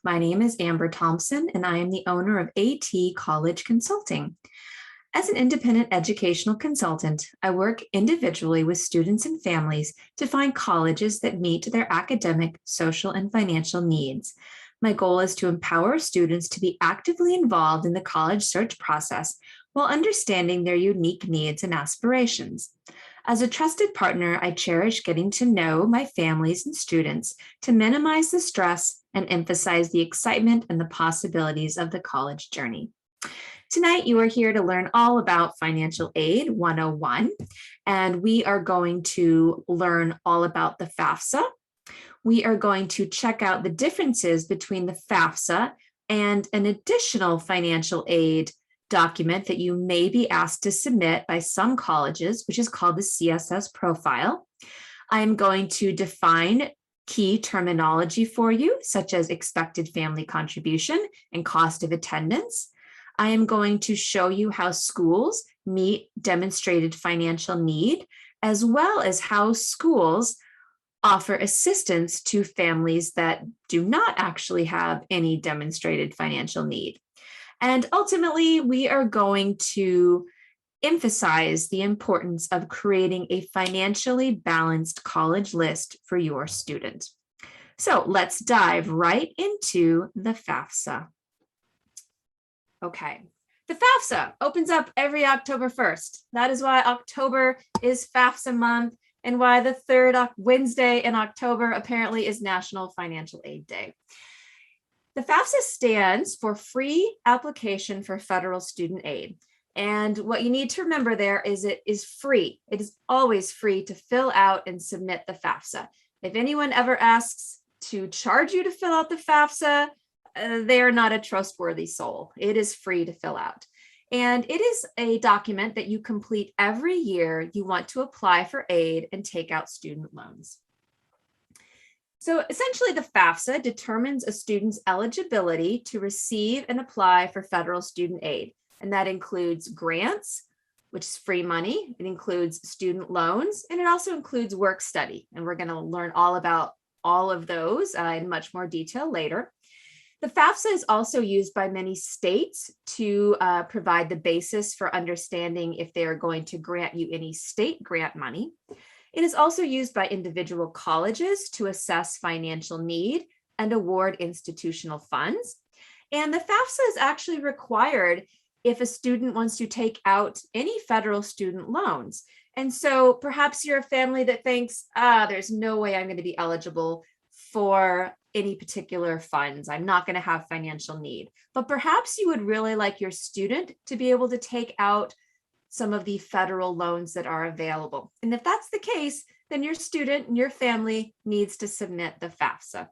My name is Amber Thompson, and I am the owner of AT College Consulting. As an independent educational consultant, I work individually with students and families to find colleges that meet their academic, social, and financial needs. My goal is to empower students to be actively involved in the college search process while understanding their unique needs and aspirations. As a trusted partner, I cherish getting to know my families and students to minimize the stress and emphasize the excitement and the possibilities of the college journey. Tonight, you are here to learn all about Financial Aid 101, and we are going to learn all about the FAFSA. We are going to check out the differences between the FAFSA and an additional financial aid document that you may be asked to submit by some colleges, which is called the CSS Profile. I'm going to define key terminology for you, such as expected family contribution and cost of attendance. I am going to show you how schools meet demonstrated financial need, as well as how schools offer assistance to families that do not actually have any demonstrated financial need. And ultimately, we are going to emphasize the importance of creating a financially balanced college list for your student. So let's dive right into the FAFSA. Okay, the FAFSA opens up every October 1st. That is why October is FAFSA month and why the third Wednesday in October apparently is National Financial Aid Day. The FAFSA stands for Free Application for Federal Student Aid. And what you need to remember there is it is free. It is always free to fill out and submit the FAFSA. If anyone ever asks to charge you to fill out the FAFSA, they are not a trustworthy soul. It is free to fill out. And it is a document that you complete every year you want to apply for aid and take out student loans. So essentially, the FAFSA determines a student's eligibility to receive and apply for federal student aid. And that includes grants, which is free money. It includes student loans, and it also includes work study. And we're going to learn all about all of those in much more detail later. The FAFSA is also used by many states to provide the basis for understanding if they are going to grant you any state grant money. It is also used by individual colleges to assess financial need and award institutional funds. And the FAFSA is actually required if a student wants to take out any federal student loans. And so perhaps you're a family that thinks, there's no way I'm going to be eligible for any particular funds. I'm not going to have financial need. But perhaps you would really like your student to be able to take out some of the federal loans that are available. And if that's the case, then your student and your family needs to submit the FAFSA.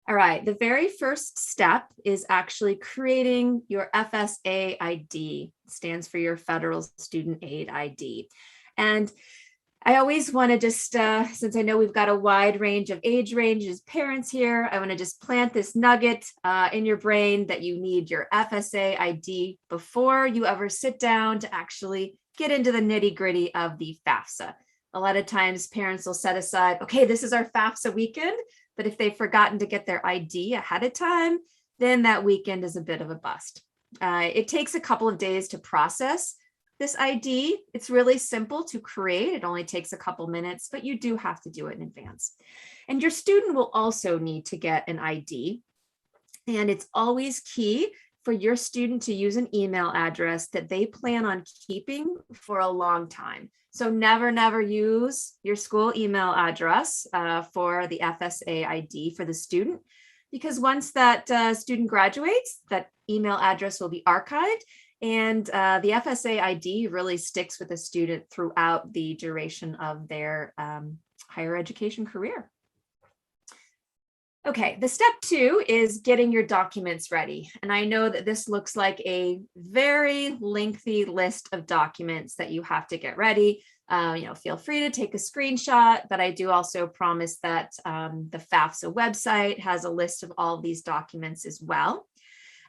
All right, the very first step is actually creating your FSA ID. It stands for your Federal Student Aid ID. And I always want to just, since I know we've got a wide range of age ranges, parents here, I want to just plant this nugget in your brain that you need your FSA ID before you ever sit down to actually get into the nitty gritty of the FAFSA. A lot of times parents will set aside, okay, this is our FAFSA weekend, but if they've forgotten to get their ID ahead of time, then that weekend is a bit of a bust. It takes a couple of days to process this ID. It's really simple to create. It only takes a couple minutes, but you do have to do it in advance. And your student will also need to get an ID. And it's always key for your student to use an email address that they plan on keeping for a long time. So never use your school email address for the FSA ID for the student, because once that student graduates, that email address will be archived. And the FSA ID really sticks with a student throughout the duration of their higher education career. Okay, the step 2 is getting your documents ready. And I know that this looks like a very lengthy list of documents that you have to get ready. Feel free to take a screenshot, but I do also promise that the FAFSA website has a list of all of these documents as well.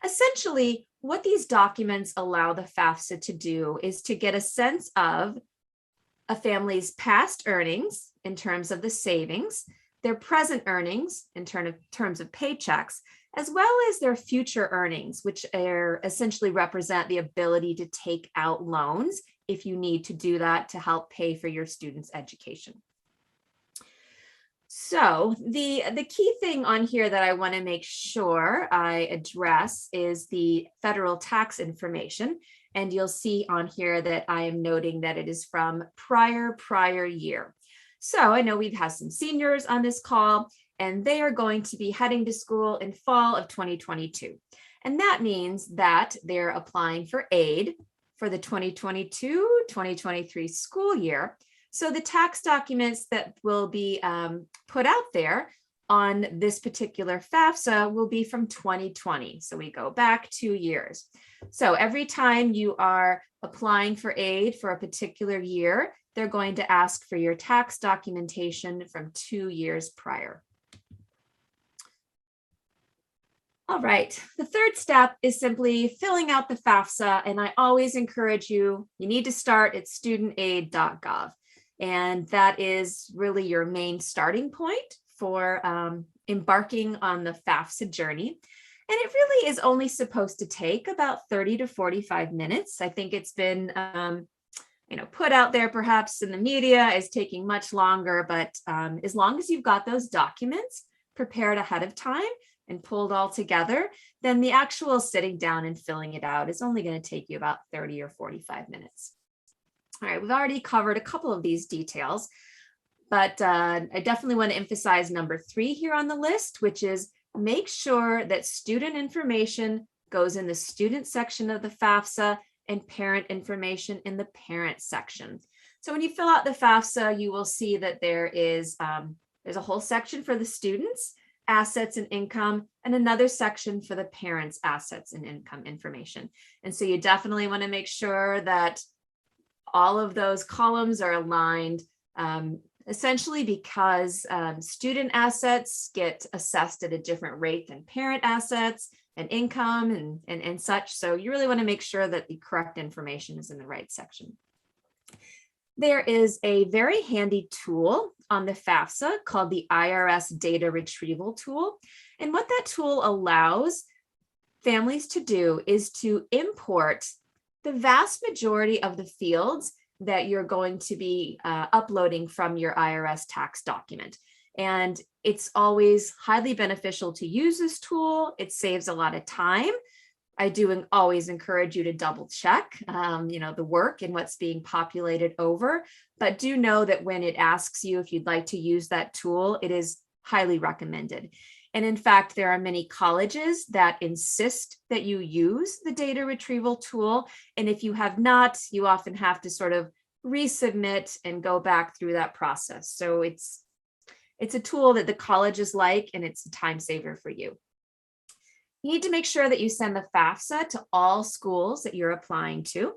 Essentially, what these documents allow the FAFSA to do is to get a sense of a family's past earnings in terms of the savings, their present earnings in terms of paychecks, as well as their future earnings, which are essentially represent the ability to take out loans if you need to do that to help pay for your students' education. So the key thing on here that I want to make sure I address is the federal tax information. And you'll see on here that I am noting that it is from prior year. So I know we've had some seniors on this call, and they are going to be heading to school in fall of 2022. And that means that they're applying for aid for the 2022-2023 school year. So the tax documents that will be put out there on this particular FAFSA will be from 2020. So we go back 2 years. So every time you are applying for aid for a particular year, they're going to ask for your tax documentation from 2 years prior. All right, the third step is simply filling out the FAFSA, and I always encourage you need to start at studentaid.gov. And that is really your main starting point for embarking on the FAFSA journey. And it really is only supposed to take about 30 to 45 minutes. I think it's been put out there perhaps in the media as taking much longer, but as long as you've got those documents prepared ahead of time and pulled all together, then the actual sitting down and filling it out is only going to take you about 30 or 45 minutes. All right, we've already covered a couple of these details, but I definitely want to emphasize number 3 here on the list, which is make sure that student information goes in the student section of the FAFSA and parent information in the parent section. So when you fill out the FAFSA, you will see that there's a whole section for the students' assets and income, and another section for the parents' assets and income information. And so you definitely want to make sure that all of those columns are aligned, essentially because student assets get assessed at a different rate than parent assets and income and such. So you really want to make sure that the correct information is in the right section. There is a very handy tool on the FAFSA called the IRS Data Retrieval Tool. And what that tool allows families to do is to import the vast majority of the fields that you're going to be uploading from your IRS tax document. And it's always highly beneficial to use this tool. It saves a lot of time. I do always encourage you to double check, the work and what's being populated over, but do know that when it asks you if you'd like to use that tool, it is highly recommended. And in fact, there are many colleges that insist that you use the data retrieval tool. And if you have not, you often have to sort of resubmit and go back through that process. So it's a tool that the colleges like, and it's a time saver for you. You need to make sure that you send the FAFSA to all schools that you're applying to.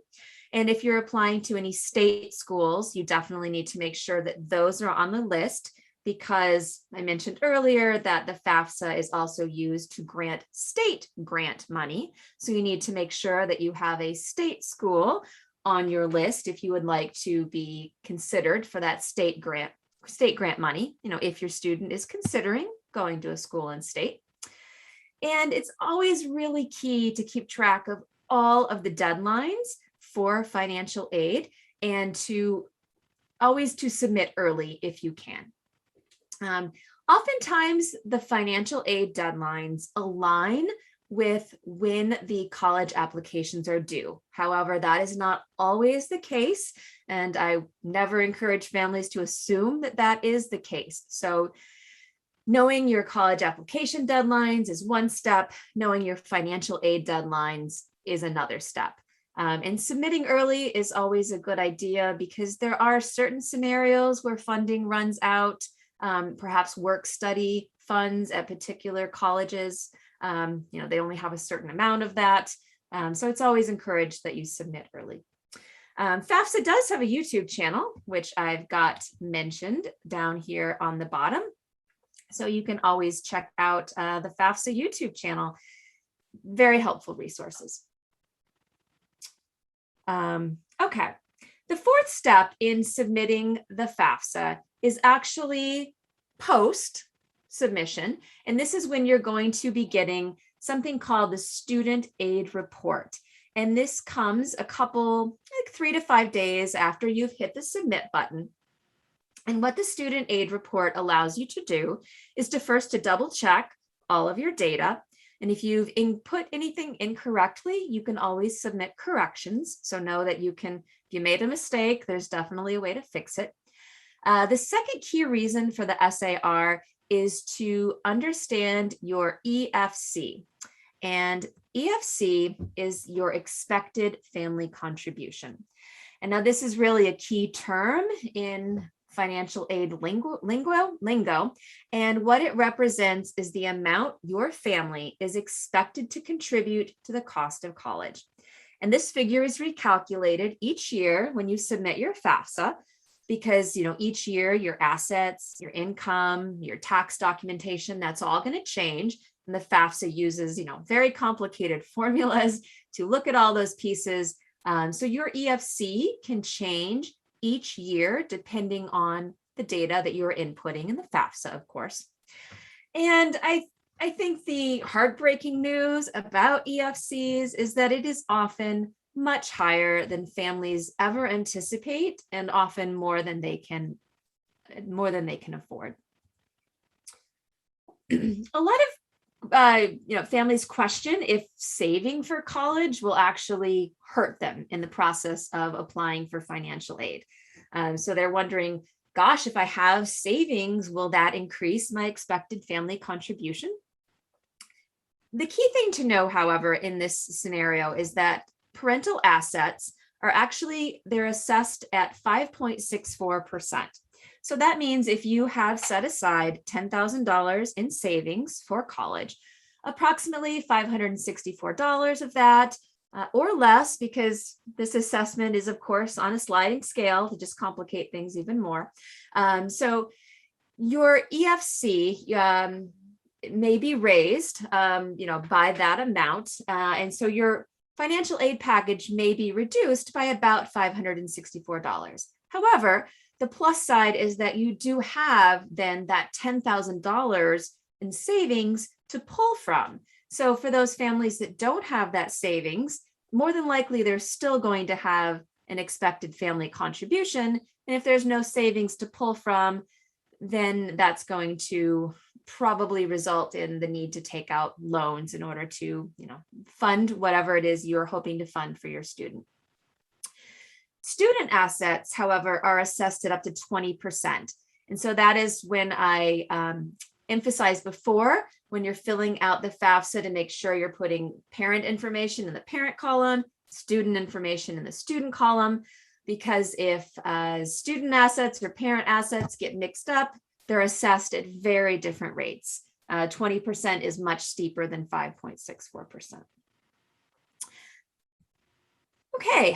And if you're applying to any state schools, you definitely need to make sure that those are on the list, because I mentioned earlier that the FAFSA is also used to grant state grant money. So you need to make sure that you have a state school on your list if you would like to be considered for that state grant money, if your student is considering going to a school in state. And it's always really key to keep track of all of the deadlines for financial aid and to always to submit early if you can. Oftentimes the financial aid deadlines align with when the college applications are due. However, that is not always the case, and I never encourage families to assume that that is the case. So knowing your college application deadlines is one step, knowing your financial aid deadlines is another step. And submitting early is always a good idea because there are certain scenarios where funding runs out, perhaps work study funds at particular colleges. They only have a certain amount of that. So it's always encouraged that you submit early. FAFSA does have a YouTube channel, which I've got mentioned down here on the bottom. So you can always check out the FAFSA YouTube channel. Very helpful resources. Okay, the fourth step in submitting the FAFSA is actually post submission, and this is when you're going to be getting something called the Student Aid Report. And this comes a couple, like 3 to 5 days after you've hit the submit button. And what the Student Aid Report allows you to do is to double check all of your data. And if you've input anything incorrectly, you can always submit corrections. So know that if you made a mistake, there's definitely a way to fix it. The second key reason for the SAR is to understand your EFC. And EFC is your expected family contribution. And now this is really a key term in financial aid lingo. And what it represents is the amount your family is expected to contribute to the cost of college. And this figure is recalculated each year when you submit your FAFSA, because each year your assets, your income, your tax documentation, that's all going to change. And the FAFSA uses very complicated formulas to look at all those pieces. So your EFC can change each year depending on the data that you're inputting in the FAFSA, of course. And I think the heartbreaking news about EFCs is that it is often much higher than families ever anticipate, and often more than they can afford. A lot of families question if saving for college will actually hurt them in the process of applying for financial aid. So they're wondering, gosh, if I have savings, will that increase my expected family contribution? The key thing to know, however, in this scenario is that parental assets they're assessed at 5.64%. So that means if you have set aside $10,000 in savings for college, approximately $564 of that or less, because this assessment is, of course, on a sliding scale to just complicate things even more. So your EFC may be raised, by that amount. And so your financial aid package may be reduced by about $564. However, the plus side is that you do have then that $10,000 in savings to pull from. So for those families that don't have that savings, more than likely they're still going to have an expected family contribution. And if there's no savings to pull from, then that's going to probably result in the need to take out loans in order to, fund whatever it is you're hoping to fund for your student. Student assets, however, are assessed at up to 20%. And so that is when I emphasized before, when you're filling out the FAFSA, to make sure you're putting parent information in the parent column, student information in the student column, because if student assets or parent assets get mixed up, they're assessed at very different rates. 20% is much steeper than 5.64%. Okay,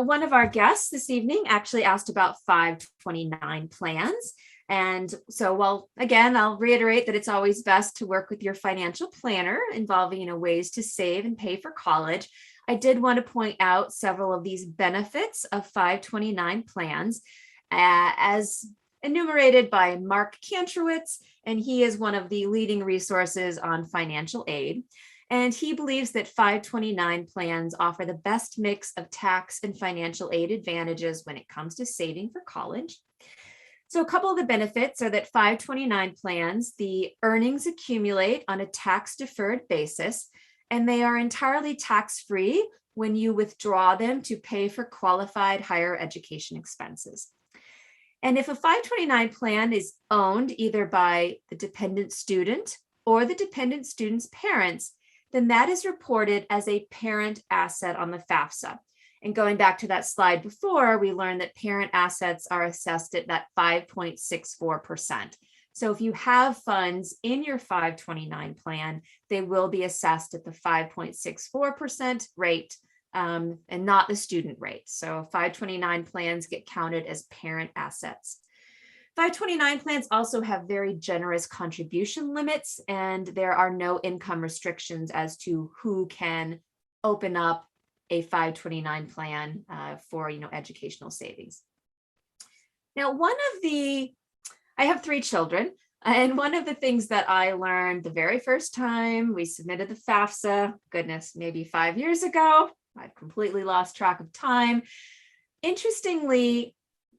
one of our guests this evening actually asked about 529 plans. And so, again, I'll reiterate that it's always best to work with your financial planner involving, ways to save and pay for college. I did want to point out several of these benefits of 529 plans as enumerated by Mark Kantrowitz, and he is one of the leading resources on financial aid. And he believes that 529 plans offer the best mix of tax and financial aid advantages when it comes to saving for college. So a couple of the benefits are that 529 plans, the earnings accumulate on a tax-deferred basis, and they are entirely tax-free when you withdraw them to pay for qualified higher education expenses. And if a 529 plan is owned either by the dependent student or the dependent student's parents, then that is reported as a parent asset on the FAFSA. And going back to that slide before, we learned that parent assets are assessed at that 5.64%. So if you have funds in your 529 plan, they will be assessed at the 5.64% rate and not the student rate. So 529 plans get counted as parent assets. 529 plans also have very generous contribution limits, and there are no income restrictions as to who can open up a 529 plan for educational savings. Now, I have 3 children. And one of the things that I learned the very first time we submitted the FAFSA, goodness, maybe 5 years ago, I've completely lost track of time. Interestingly,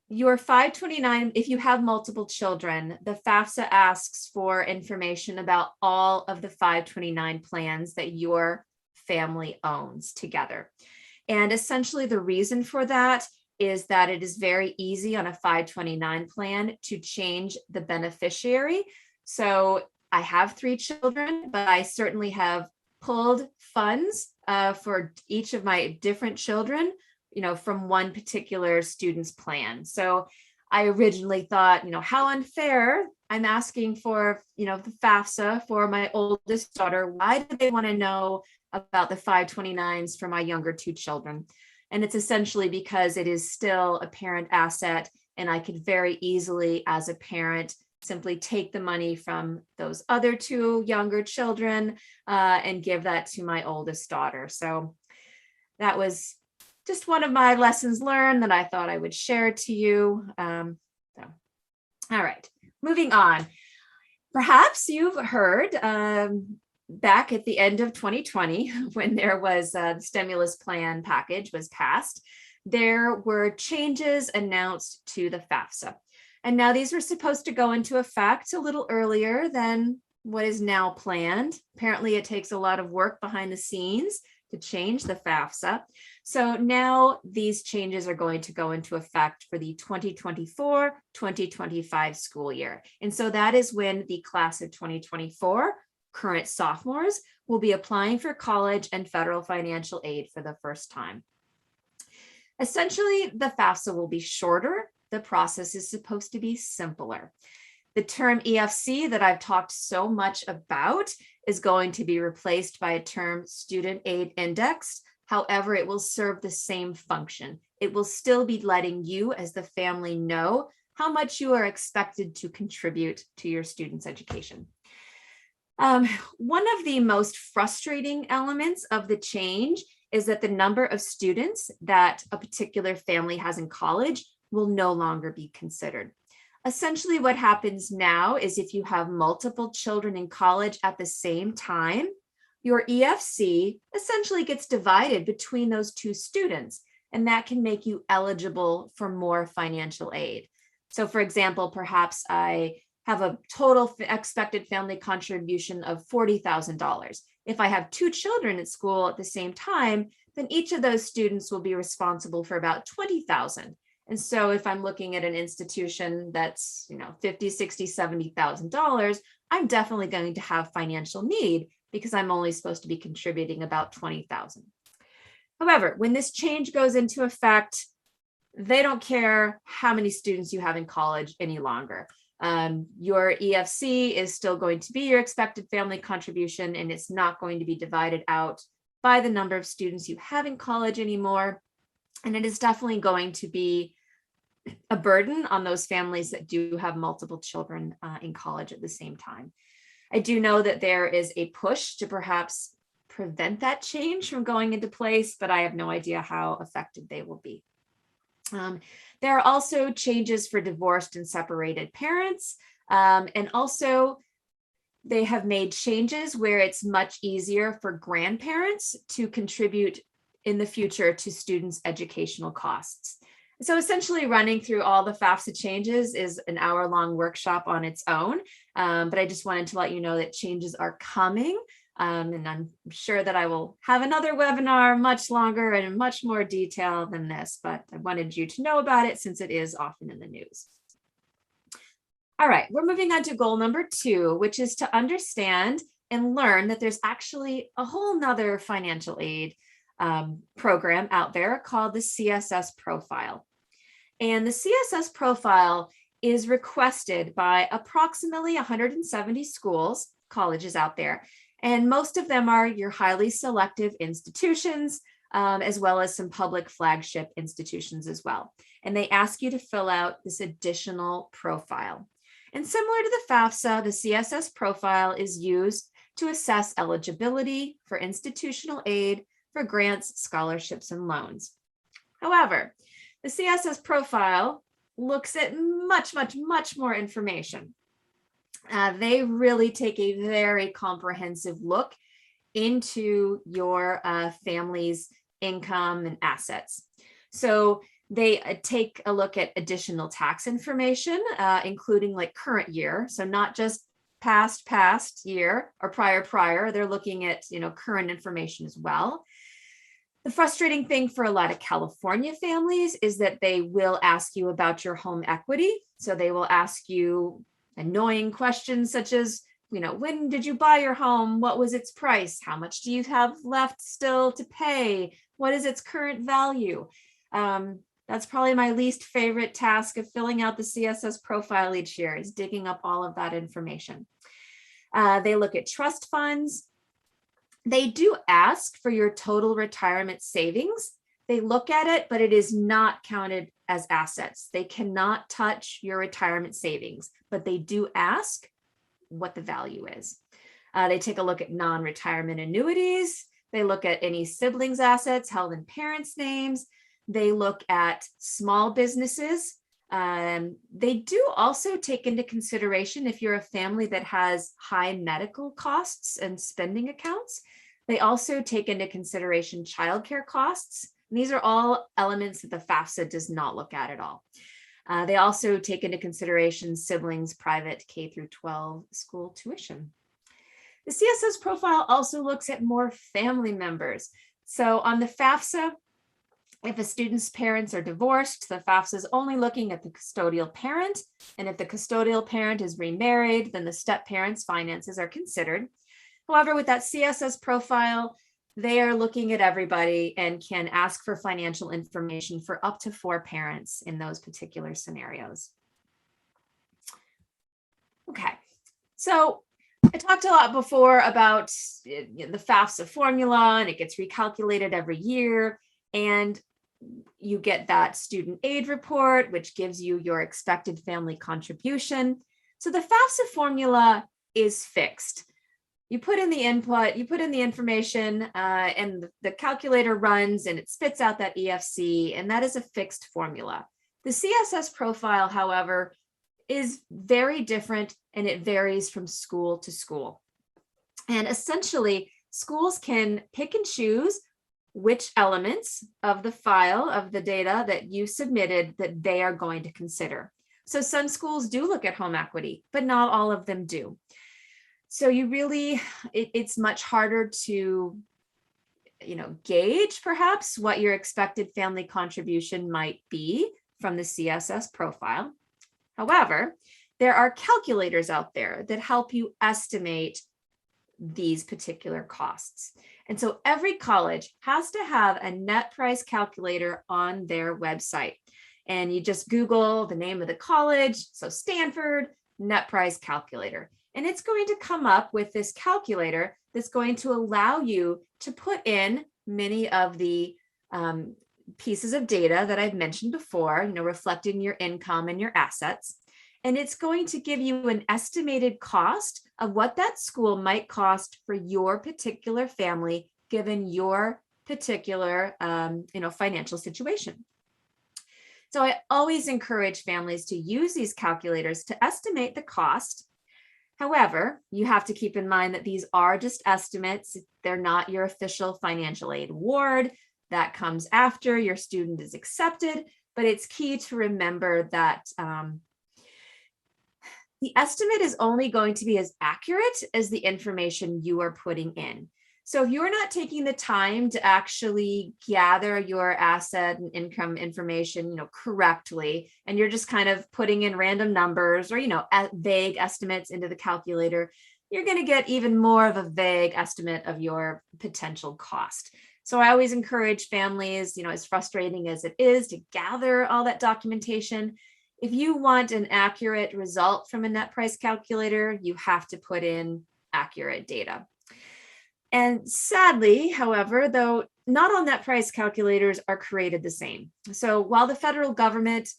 your 529, if you have multiple children, the FAFSA asks for information about all of the 529 plans that your family owns together. And essentially the reason for that is that it is very easy on a 529 plan to change the beneficiary. So I have 3 children, but I certainly have pulled funds for each of my different children, from one particular student's plan. So I originally thought, how unfair. I'm asking for, the FAFSA for my oldest daughter. Why do they want to know about the 529s for my younger 2 children? And it's essentially because it is still a parent asset, and I could very easily, as a parent, simply take the money from those other 2 younger children and give that to my oldest daughter. So that was just one of my lessons learned that I thought I would share to you. All right, moving on. Perhaps you've heard back at the end of 2020, when there was the stimulus plan package was passed, there were changes announced to the FAFSA. And now these were supposed to go into effect a little earlier than what is now planned. Apparently it takes a lot of work behind the scenes to change the FAFSA. So now these changes are going to go into effect for the 2024-2025 school year. And so that is when the class of 2024 current sophomores will be applying for college and federal financial aid for the first time. Essentially, the FAFSA will be shorter. The process is supposed to be simpler. The term EFC that I've talked so much about is going to be replaced by a term student aid index. However, it will serve the same function. It will still be letting you as the family know how much you are expected to contribute to your student's education. One of the most frustrating elements of the change is that the number of students that a particular family has in college will no longer be considered. Essentially, what happens now is if you have multiple children in college at the same time, your EFC essentially gets divided between those 2 students, and that can make you eligible for more financial aid. So for example, perhaps I have a total expected family contribution of $40,000. If I have 2 children at school at the same time, then each of those students will be responsible for about $20,000. And so if I'm looking at an institution that's, $50,000, $60,000, $70,000, I'm definitely going to have financial need because I'm only supposed to be contributing about $20,000. However, when this change goes into effect, they don't care how many students you have in college any longer. Your EFC is still going to be your expected family contribution, and it's not going to be divided out by the number of students you have in college anymore. And it is definitely going to be a burden on those families that do have multiple children in college at the same time. I do know that there is a push to perhaps prevent that change from going into place, but I have no idea how effective they will be. There are also changes for divorced and separated parents. And also they have made changes where it's much easier for grandparents to contribute in the future to students' educational costs. So essentially running through all the FAFSA changes is an hour-long workshop on its own. But I just wanted to let you know that changes are coming. And I'm sure that I will have another webinar much longer and in much more detail than this, but I wanted you to know about it since it is often in the news. All right, we're moving on to goal number 2, which is to understand and learn that there's actually a whole nother financial aid program out there called the CSS Profile. And the CSS Profile is requested by approximately 170 schools, colleges out there, and most of them are your highly selective institutions, as well as some public flagship institutions as well. And they ask you to fill out this additional profile. And similar to the FAFSA, the CSS Profile is used to assess eligibility for institutional aid for grants, scholarships, and loans. However, the CSS Profile looks at much more information. They really take a very comprehensive look into your family's income and assets. So they take a look at additional tax information, including like current year. So not just past year or prior. They're looking at, current information as well. The frustrating thing for a lot of California families is that they will ask you about your home equity. So they will ask you annoying questions such as, when did you buy your home? What was its price? How much do you have left still to pay? What is its current value? That's probably my least favorite task of filling out the CSS profile each year, is digging up all of that information. They look at trust funds. They do ask for your total retirement savings. They look at it, but it is not counted as assets. They cannot touch your retirement savings, but they do ask what the value is. They take a look at non-retirement annuities. They look at any siblings' assets held in parents' names. They look at small businesses. They do also take into consideration if you're a family that has high medical costs and spending accounts. They also take into consideration childcare costs. And these are all elements that the FAFSA does not look at all. They also take into consideration siblings' private K through 12 school tuition. The CSS profile also looks at more family members. So on the FAFSA, if a student's parents are divorced, the FAFSA is only looking at the custodial parent. And if the custodial parent is remarried, then the step parent's finances are considered. However, with that CSS profile, they are looking at everybody and can ask for financial information for up to 4 parents in those particular scenarios. Okay, so I talked a lot before about the FAFSA formula, and it gets recalculated every year. And you get that student aid report, which gives you your expected family contribution. So the FAFSA formula is fixed. You put in the input, you put in the information, and the calculator runs and it spits out that EFC, and that is a fixed formula. The CSS profile, however, is very different, and it varies from school to school. And essentially, schools can pick and choose which elements of the file of the data that you submitted that they are going to consider. So some schools do look at home equity, but not all of them do. So you really, it's much harder to, gauge perhaps what your expected family contribution might be from the CSS profile. However, there are calculators out there that help you estimate these particular costs. And so every college has to have a net price calculator on their website. And you just Google the name of the college, so Stanford, net price calculator. And it's going to come up with this calculator that's going to allow you to put in many of the pieces of data that I've mentioned before, reflecting your income and your assets. And it's going to give you an estimated cost of what that school might cost for your particular family, given your particular, financial situation. So I always encourage families to use these calculators to estimate the cost. However, you have to keep in mind that these are just estimates. They're not your official financial aid award. That comes after your student is accepted, but it's key to remember that the estimate is only going to be as accurate as the information you are putting in. So if you're not taking the time to actually gather your asset and income information, correctly, and you're just kind of putting in random numbers or, vague estimates into the calculator, you're going to get even more of a vague estimate of your potential cost. So I always encourage families, as frustrating as it is to gather all that documentation, if you want an accurate result from a net price calculator, you have to put in accurate data. And sadly, however, though, not all net price calculators are created the same. So while the federal government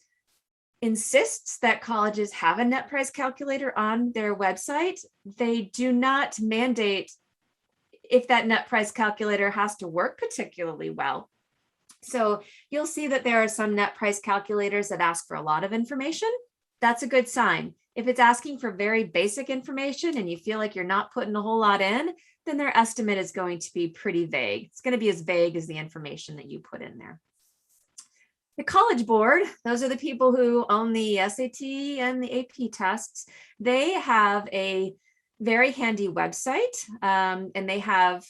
insists that colleges have a net price calculator on their website, they do not mandate if that net price calculator has to work particularly well. So you'll see that there are some net price calculators that ask for a lot of information. That's a good sign. If it's asking for very basic information and you feel like you're not putting a whole lot in, then their estimate is going to be pretty vague. It's going to be as vague as the information that you put in there. The College Board, those are the people who own the SAT and the AP tests. They have a very handy website, and they have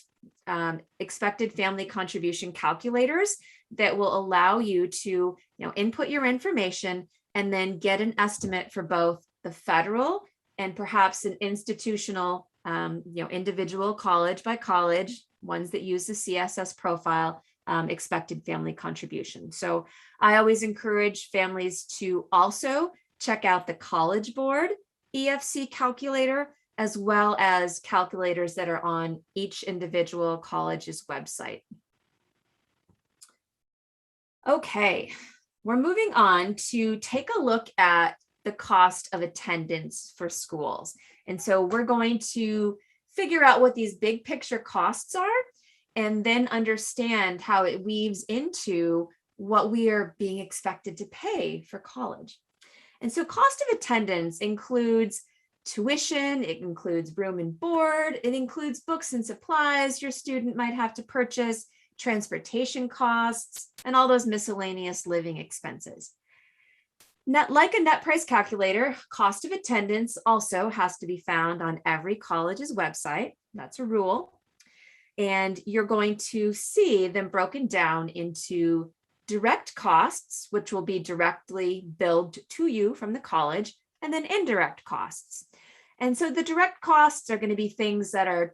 expected family contribution calculators that will allow you to, input your information and then get an estimate for both the federal and perhaps an institutional, individual college by college, ones that use the CSS profile, expected family contribution. So I always encourage families to also check out the College Board EFC calculator, as well as calculators that are on each individual college's website. Okay, we're moving on to take a look at the cost of attendance for schools. And so we're going to figure out what these big picture costs are, and then understand how it weaves into what we are being expected to pay for college. And so cost of attendance includes tuition, it includes room and board, it includes books and supplies your student might have to purchase, transportation costs, and all those miscellaneous living expenses. Like a net price calculator, cost of attendance also has to be found on every college's website. That's a rule. And you're going to see them broken down into direct costs, which will be directly billed to you from the college, and then indirect costs. And so the direct costs are going to be things that are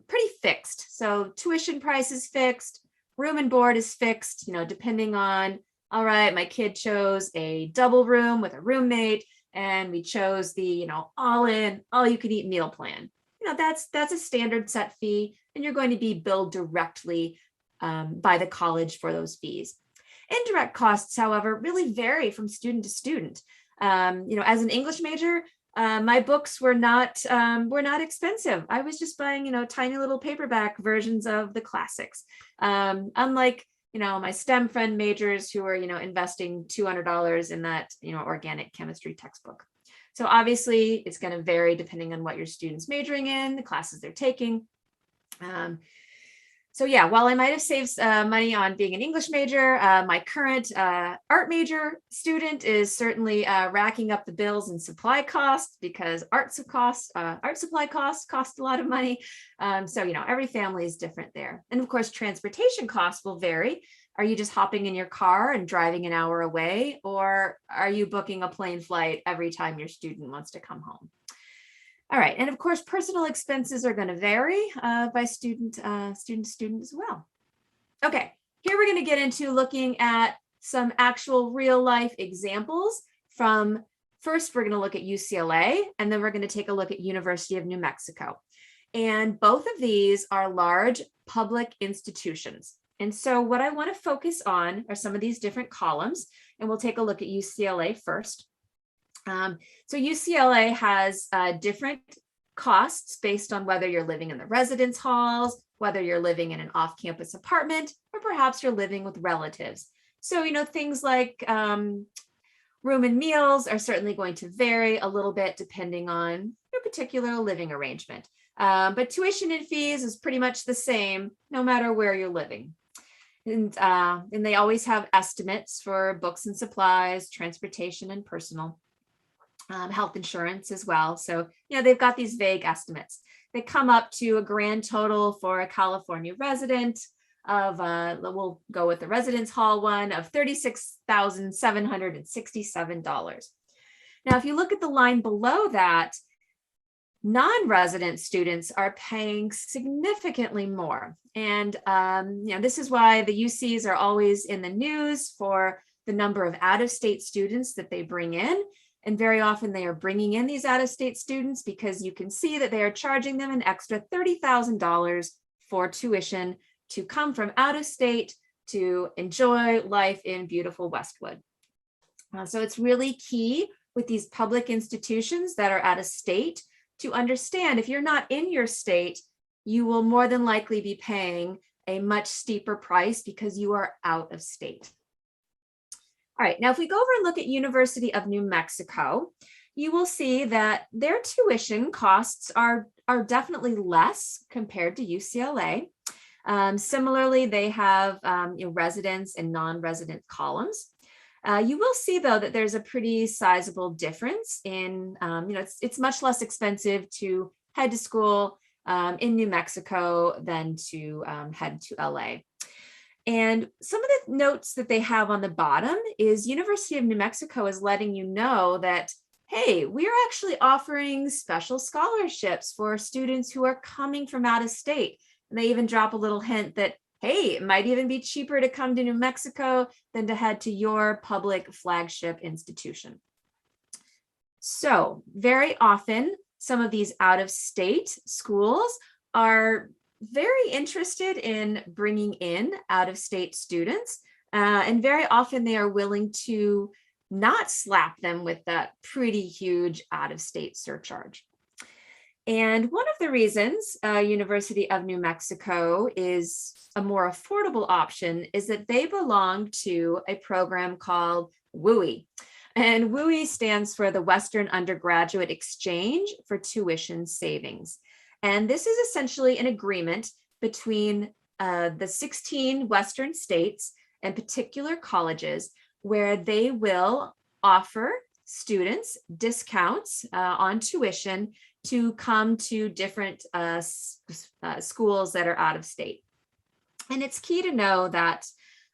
pretty fixed. So tuition price is fixed, room and board is fixed, depending on, all right, my kid chose a double room with a roommate, and we chose the, all you can eat meal plan. That's a standard set fee, and you're going to be billed directly by the college for those fees. Indirect costs, however, really vary from student to student. As an English major, my books were not expensive. I was just buying, tiny little paperback versions of the classics. Unlike, my STEM friend majors who are, investing $200 in that, organic chemistry textbook. So obviously it's going to vary depending on what your student's majoring in, the classes they're taking. So yeah, while I might have saved money on being an English major, my current art major student is certainly racking up the bills and supply costs, because art supply costs cost a lot of money. So, every family is different there. And of course, transportation costs will vary. Are you just hopping in your car and driving an hour away, or are you booking a plane flight every time your student wants to come home? All right, and of course, personal expenses are going to vary by student to student as well. Okay, here we're going to get into looking at some actual real life examples from, first, we're going to look at UCLA, and then we're going to take a look at University of New Mexico. And both of these are large public institutions. And so what I want to focus on are some of these different columns, and we'll take a look at UCLA first. So UCLA has different costs based on whether you're living in the residence halls, whether you're living in an off-campus apartment, or perhaps you're living with relatives. So, things like room and meals are certainly going to vary a little bit depending on your particular living arrangement. But tuition and fees is pretty much the same no matter where you're living. And they always have estimates for books and supplies, transportation and personal. Health insurance as well. So, they've got these vague estimates. They come up to a grand total for a California resident of, we'll go with the residence hall one, of $36,767. Now, if you look at the line below that, non-resident students are paying significantly more. And, this is why the UCs are always in the news for the number of out-of-state students that they bring in. And very often they are bringing in these out-of-state students because you can see that they are charging them an extra $30,000 for tuition to come from out of state to enjoy life in beautiful Westwood. So it's really key with these public institutions that are out of state to understand if you're not in your state, you will more than likely be paying a much steeper price because you are out of state. All right, now if we go over and look at University of New Mexico, you will see that their tuition costs are definitely less compared to UCLA. Similarly, they have residence and non-resident columns. You will see, though, that there's a pretty sizable difference in, it's much less expensive to head to school in New Mexico than to head to LA. And some of the notes that they have on the bottom is University of New Mexico is letting you know that, hey, we're actually offering special scholarships for students who are coming from out of state. And they even drop a little hint that, hey, it might even be cheaper to come to New Mexico than to head to your public flagship institution. So very often, some of these out-of-state schools are very interested in bringing in out-of-state students, and very often they are willing to not slap them with that pretty huge out-of-state surcharge. And one of the reasons University of New Mexico is a more affordable option is that they belong to a program called WUI. And WUI stands for the Western Undergraduate Exchange for Tuition Savings. And this is essentially an agreement between the 16 Western states and particular colleges where they will offer students discounts on tuition to come to different schools that are out of state. And it's key to know that,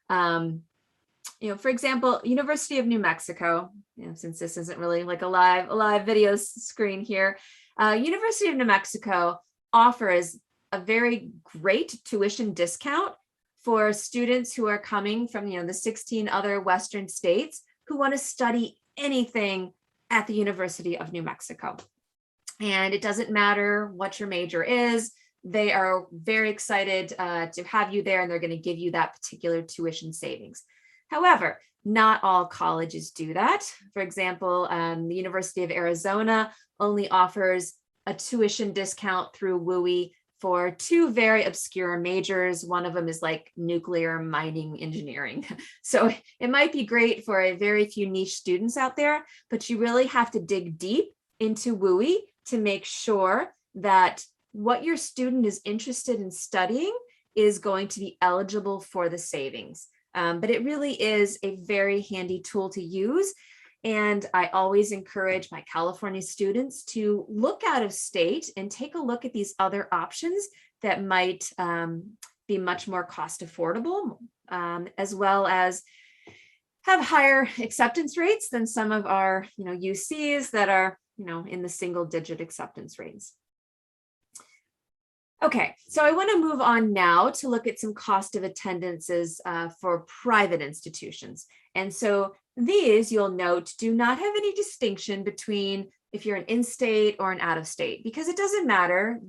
for example, University of New Mexico, since this isn't really like a live video screen here, University of New Mexico offers a very great tuition discount for students who are coming from, the 16 other Western states who want to study anything at the University of New Mexico. And it doesn't matter what your major is, they are very excited to have you there, and they're going to give you that particular tuition savings. However, not all colleges do that. For example, the University of Arizona only offers a tuition discount through WUI for two very obscure majors. One of them is like nuclear mining engineering. So it might be great for a very few niche students out there, but you really have to dig deep into WUI to make sure that what your student is interested in studying is going to be eligible for the savings. But it really is a very handy tool to use. And I always encourage my California students to look out of state and take a look at these other options that might be much more cost affordable, as well as have higher acceptance rates than some of our UCs that are in the single digit acceptance rates. Okay, so I want to move on now to look at some cost of attendances for private institutions. And so these, you'll note, do not have any distinction between if you're an in-state or an out-of-state, because it doesn't matter.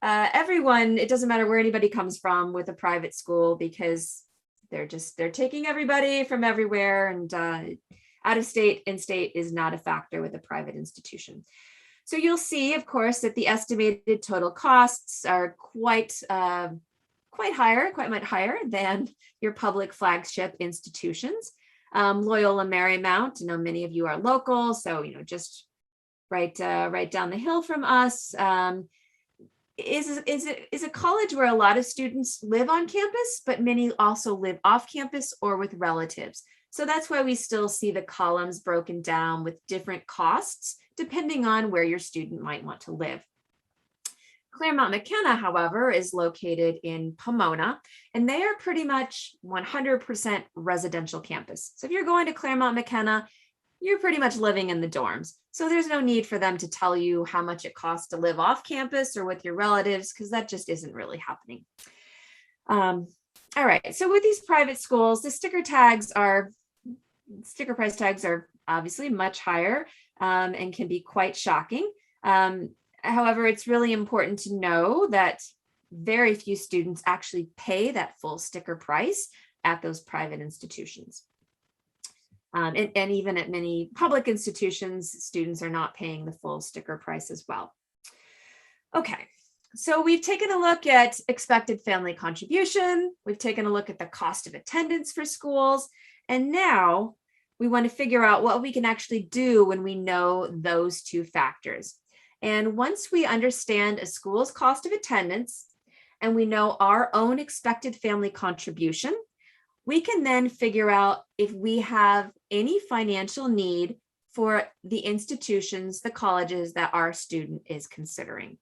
It doesn't matter where anybody comes from with a private school, because they're taking everybody from everywhere, and out-of-state, in-state is not a factor with a private institution. So you'll see, of course, that the estimated total costs are quite much higher than your public flagship institutions. Loyola Marymount, many of you are local, so just right down the hill from us, is a college where a lot of students live on campus, but many also live off campus or with relatives. So that's why we still see the columns broken down with different costs, depending on where your student might want to live. Claremont McKenna, however, is located in Pomona, and they are pretty much 100% residential campus. So if you're going to Claremont McKenna, you're pretty much living in the dorms. So there's no need for them to tell you how much it costs to live off campus or with your relatives, because that just isn't really happening. All right, so with these private schools, the sticker price tags are obviously much higher and can be quite shocking. However, it's really important to know that very few students actually pay that full sticker price at those private institutions. And even at many public institutions, students are not paying the full sticker price as well. Okay, so we've taken a look at expected family contribution. We've taken a look at the cost of attendance for schools. And now we want to figure out what we can actually do when we know those two factors. And once we understand a school's cost of attendance and we know our own expected family contribution, we can then figure out if we have any financial need for the institutions, the colleges that our student is considering.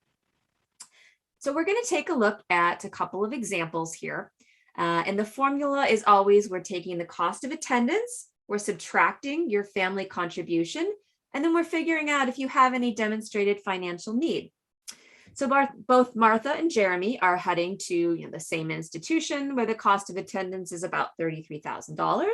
So we're going to take a look at a couple of examples here. And the formula is always, we're taking the cost of attendance, we're subtracting your family contribution, and then we're figuring out if you have any demonstrated financial need. So both Martha and Jeremy are heading to the same institution where the cost of attendance is about $33,000.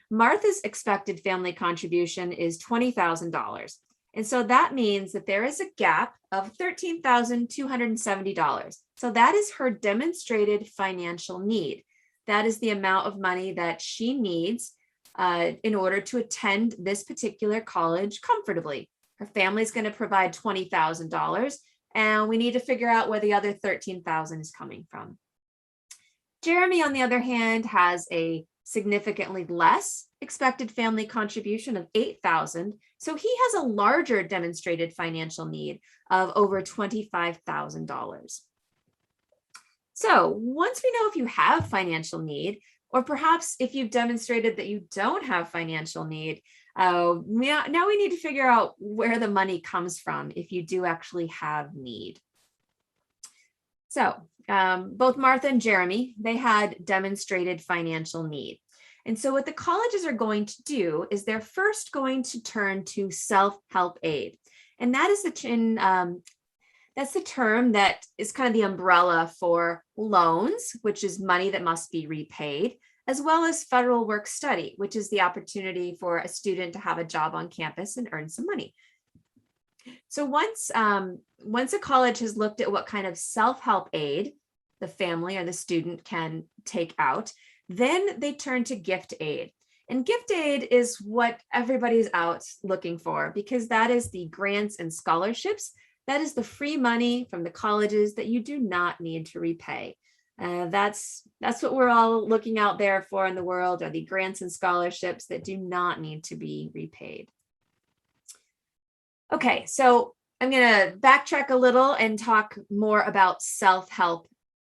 Martha's expected family contribution is $20,000. And so that means that there is a gap of $13,270. So that is her demonstrated financial need. That is the amount of money that she needs in order to attend this particular college comfortably. Her family is going to provide $20,000, and we need to figure out where the other $13,000 is coming from. Jeremy, on the other hand, has a significantly less expected family contribution of $8,000. So he has a larger demonstrated financial need of over $25,000. So once we know if you have financial need, or perhaps if you've demonstrated that you don't have financial need, now we need to figure out where the money comes from if you do actually have need. So both Martha and Jeremy, they had demonstrated financial need. And so what the colleges are going to do is they're first going to turn to SelfHelp Aid. And that is that's the term that is kind of the umbrella for loans, which is money that must be repaid, as well as federal work study, which is the opportunity for a student to have a job on campus and earn some money. So once a college has looked at what kind of self-help aid the family or the student can take out, then they turn to gift aid. And gift aid is what everybody's out looking for, because that is the grants and scholarships. That is the free money from the colleges that you do not need to repay. That's what we're all looking out there for in the world, are the grants and scholarships that do not need to be repaid. Okay, so I'm going to backtrack a little and talk more about self-help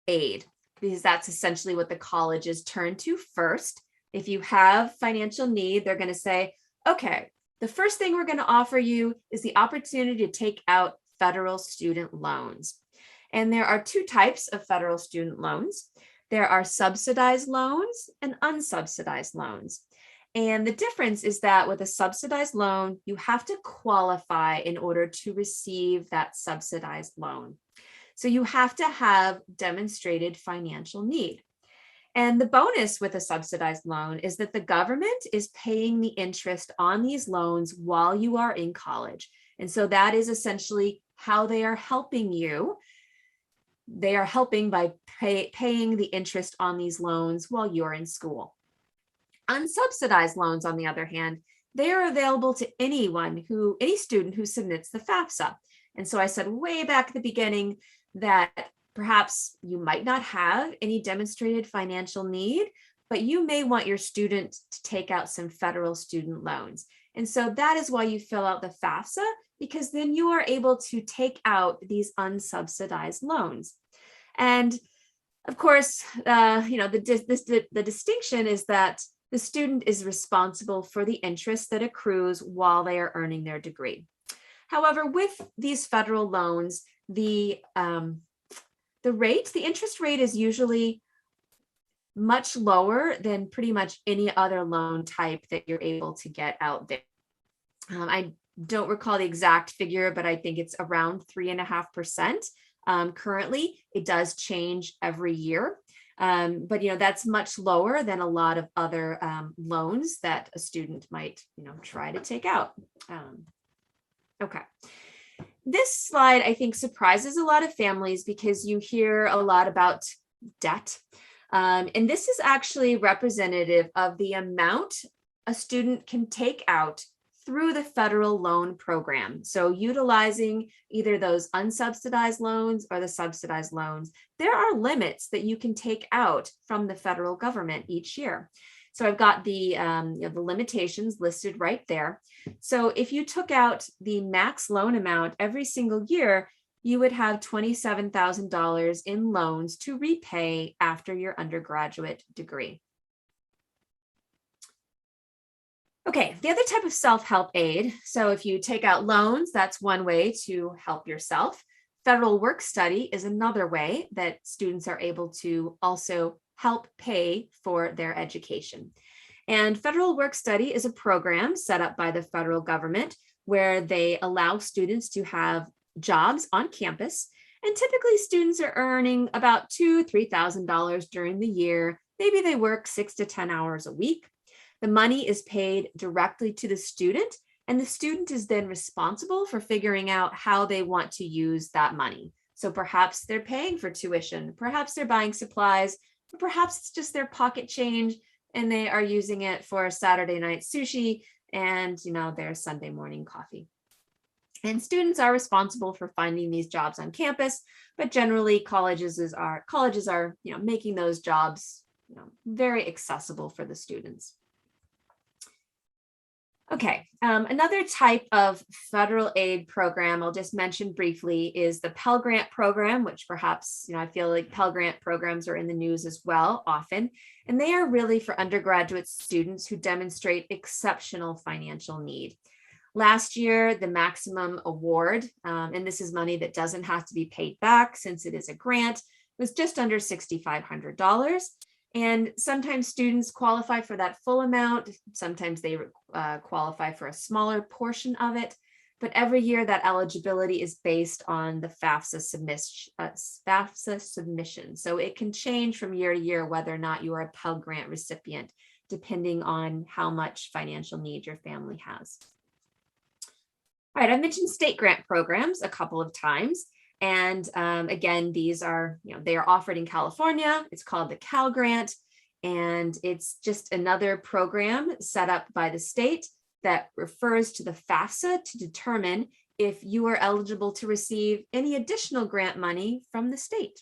aid, because that's essentially what the colleges turn to first. If you have financial need, they're going to say, okay, the first thing we're going to offer you is the opportunity to take out federal student loans. And there are two types of federal student loans. There are subsidized loans and unsubsidized loans. And the difference is that with a subsidized loan, you have to qualify in order to receive that subsidized loan. So you have to have demonstrated financial need. And the bonus with a subsidized loan is that the government is paying the interest on these loans while you are in college. And so that is essentially how they are helping you. They are helping by paying the interest on these loans while you're in school. Unsubsidized loans, on the other hand, they are available to any student who submits the FAFSA. And so I said way back at the beginning that perhaps you might not have any demonstrated financial need, but you may want your student to take out some federal student loans. And so that is why you fill out the FAFSA, because then you are able to take out these unsubsidized loans. And of course, the distinction is that the student is responsible for the interest that accrues while they are earning their degree. However, with these federal loans, the interest rate is usually much lower than pretty much any other loan type that you're able to get out there. I don't recall the exact figure, but I think it's around 3.5%. Currently, it does change every year. But that's much lower than a lot of other loans that a student might try to take out. Okay. This slide, I think, surprises a lot of families because you hear a lot about debt. And this is actually representative of the amount a student can take out through the federal loan program. So utilizing either those unsubsidized loans or the subsidized loans, there are limits that you can take out from the federal government each year. So I've got the, the limitations listed right there. So if you took out the max loan amount every single year, you would have $27,000 in loans to repay after your undergraduate degree. Okay, the other type of self-help aid. So if you take out loans, that's one way to help yourself. Federal work study is another way that students are able to also help pay for their education. And federal work study is a program set up by the federal government where they allow students to have jobs on campus. And typically students are earning about $2,000 to $3,000 during the year. Maybe they work 6 to 10 hours a week. The money is paid directly to the student, and the student is then responsible for figuring out how they want to use that money. So perhaps they're paying for tuition, perhaps they're buying supplies, or perhaps it's just their pocket change and they are using it for Saturday night sushi and, their Sunday morning coffee. And students are responsible for finding these jobs on campus, but generally colleges are making those jobs, very accessible for the students. Okay, another type of federal aid program I'll just mention briefly is the Pell Grant program, which perhaps, I feel like Pell Grant programs are in the news as well often, and they are really for undergraduate students who demonstrate exceptional financial need. Last year, the maximum award, and this is money that doesn't have to be paid back since it is a grant, was just under $6,500. And sometimes students qualify for that full amount. Sometimes they qualify for a smaller portion of it. But every year that eligibility is based on the FAFSA submission. So it can change from year to year whether or not you are a Pell Grant recipient, depending on how much financial need your family has. All right, I mentioned state grant programs a couple of times. And again, these are, they are offered in California. It's called the Pell Grant, and it's just another program set up by the state that refers to the FAFSA to determine if you are eligible to receive any additional grant money from the state.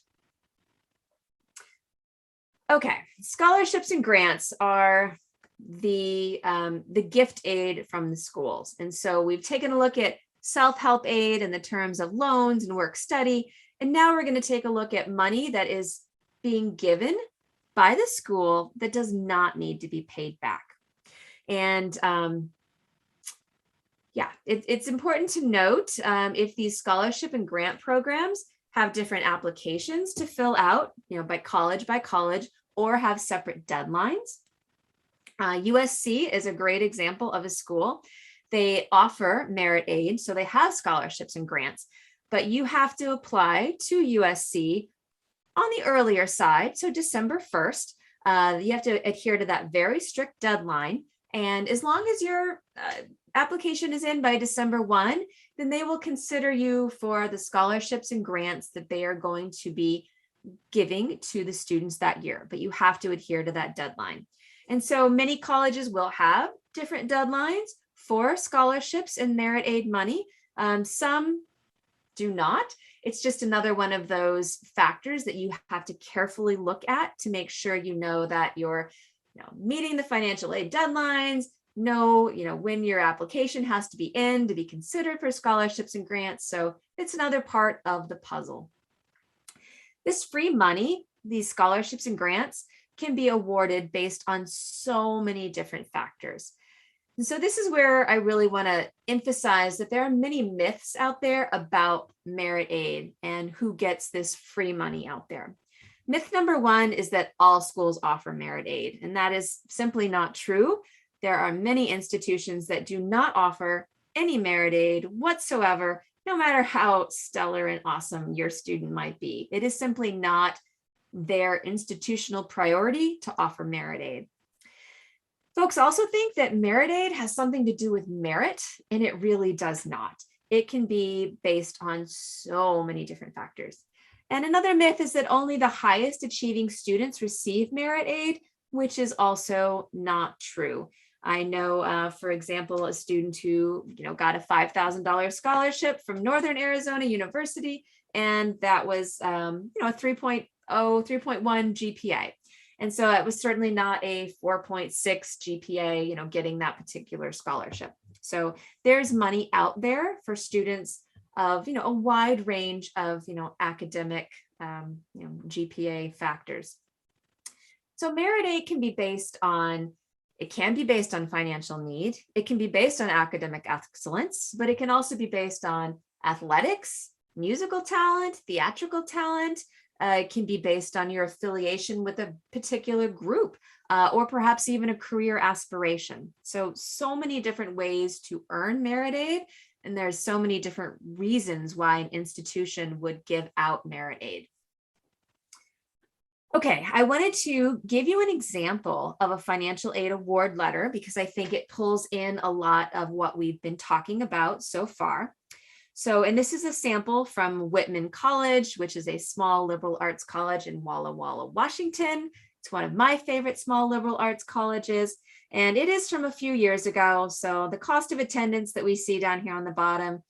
Okay, scholarships and grants are the gift aid from the schools. And so we've taken a look at self-help aid in the terms of loans and work study. And now we're going to take a look at money that is being given by the school that does not need to be paid back. And it's important to note if these scholarship and grant programs have different applications to fill out, by college, or have separate deadlines. USC is a great example of a school. They offer merit aid, so they have scholarships and grants, but you have to apply to USC on the earlier side, so December 1st. You have to adhere to that very strict deadline, and as long as your application is in by December 1, then they will consider you for the scholarships and grants that they are going to be giving to the students that year, but you have to adhere to that deadline. And so many colleges will have different deadlines for scholarships and merit aid money. Some do not. It's just another one of those factors that you have to carefully look at to make sure that you're meeting the financial aid deadlines, when your application has to be in to be considered for scholarships and grants. So it's another part of the puzzle. This free money, these scholarships and grants, can be awarded based on so many different factors. And so this is where I really want to emphasize that there are many myths out there about merit aid and who gets this free money out there. Myth number one is that all schools offer merit aid, and that is simply not true. There are many institutions that do not offer any merit aid whatsoever, no matter how stellar and awesome your student might be. It is simply not their institutional priority to offer merit aid. Folks also think that merit aid has something to do with merit, and it really does not. It can be based on so many different factors. And another myth is that only the highest achieving students receive merit aid, which is also not true. I know, for example, a student who got a $5,000 scholarship from Northern Arizona University, and that was a 3.0, 3.1 GPA. And so it was certainly not a 4.6 GPA, getting that particular scholarship. So there's money out there for students of, a wide range of, academic, GPA factors. So merit aid can be based on, financial need. It can be based on academic excellence, but it can also be based on athletics, musical talent, theatrical talent. It can be based on your affiliation with a particular group, or perhaps even a career aspiration. So many different ways to earn merit aid, and there's so many different reasons why an institution would give out merit aid. Okay, I wanted to give you an example of a financial aid award letter because I think it pulls in a lot of what we've been talking about so far. And this is a sample from Whitman College, which is a small liberal arts college in Walla Walla, Washington. It's one of my favorite small liberal arts colleges, and it is from a few years ago. So the cost of attendance that we see down here on the bottom,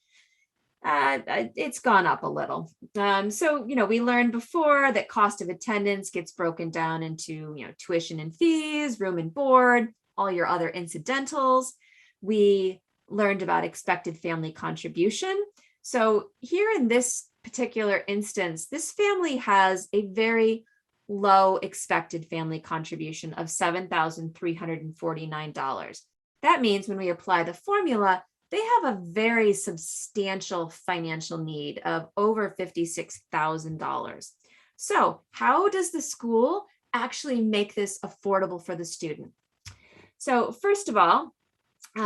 it's gone up a little. We learned before that cost of attendance gets broken down into, tuition and fees, room and board, all your other incidentals. We learned about expected family contribution. So here in this particular instance, this family has a very low expected family contribution of $7,349. That means when we apply the formula, they have a very substantial financial need of over $56,000. So how does the school actually make this affordable for the student? So first of all,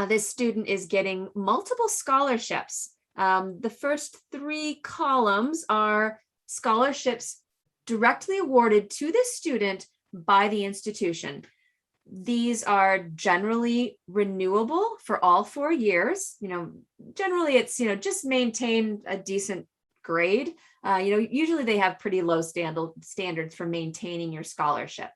this student is getting multiple scholarships. The first three columns are scholarships directly awarded to the student by the institution. These are generally renewable for all 4 years. Generally it's, just maintain a decent grade. Usually they have pretty low standards for maintaining your scholarship.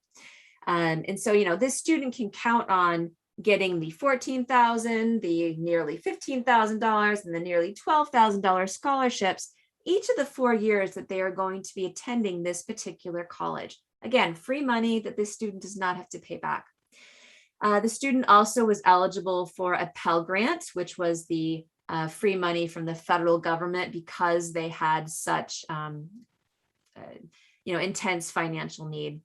And so, this student can count on getting the $14,000, the nearly $15,000, and the nearly $12,000 scholarships each of the 4 years that they are going to be attending this particular college. Again, free money that this student does not have to pay back. The student also was eligible for a Pell Grant, which was the free money from the federal government because they had such intense financial need.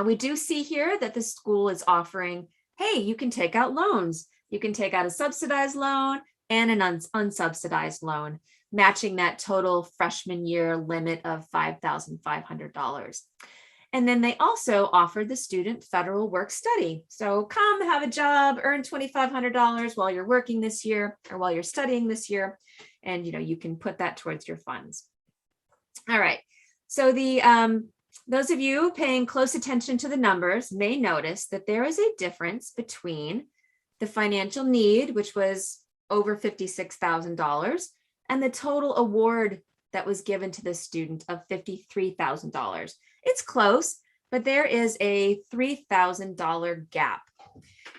We do see here that the school is offering, hey, you can take out loans. You can take out a subsidized loan and an unsubsidized loan, matching that total freshman year limit of $5,500. And then they also offered the student federal work study. So come have a job, earn $2,500 while you're working this year or while you're studying this year. And, you can put that towards your funds. All right. So those of you paying close attention to the numbers may notice that there is a difference between the financial need, which was over $56,000, and the total award that was given to the student of $53,000. It's close, but there is a $3,000 gap.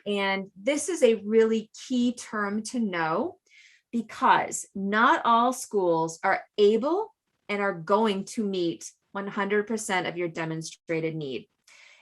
And this is a really key term to know because not all schools are able and are going to meet 100% of your demonstrated need.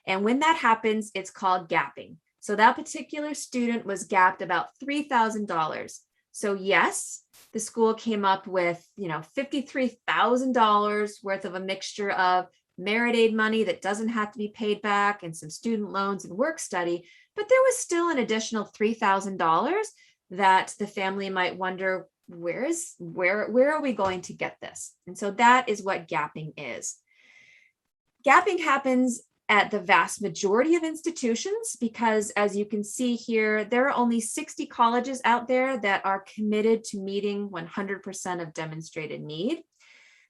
And when that happens, it's called gapping. So that particular student was gapped about $3,000. So yes, the school came up with, $53,000 worth of a mixture of merit aid money that doesn't have to be paid back and some student loans and work study, but there was still an additional $3,000 that the family might wonder, where are we going to get this? And so that is what gapping is. Gapping happens at the vast majority of institutions because, as you can see here, there are only 60 colleges out there that are committed to meeting 100% of demonstrated need.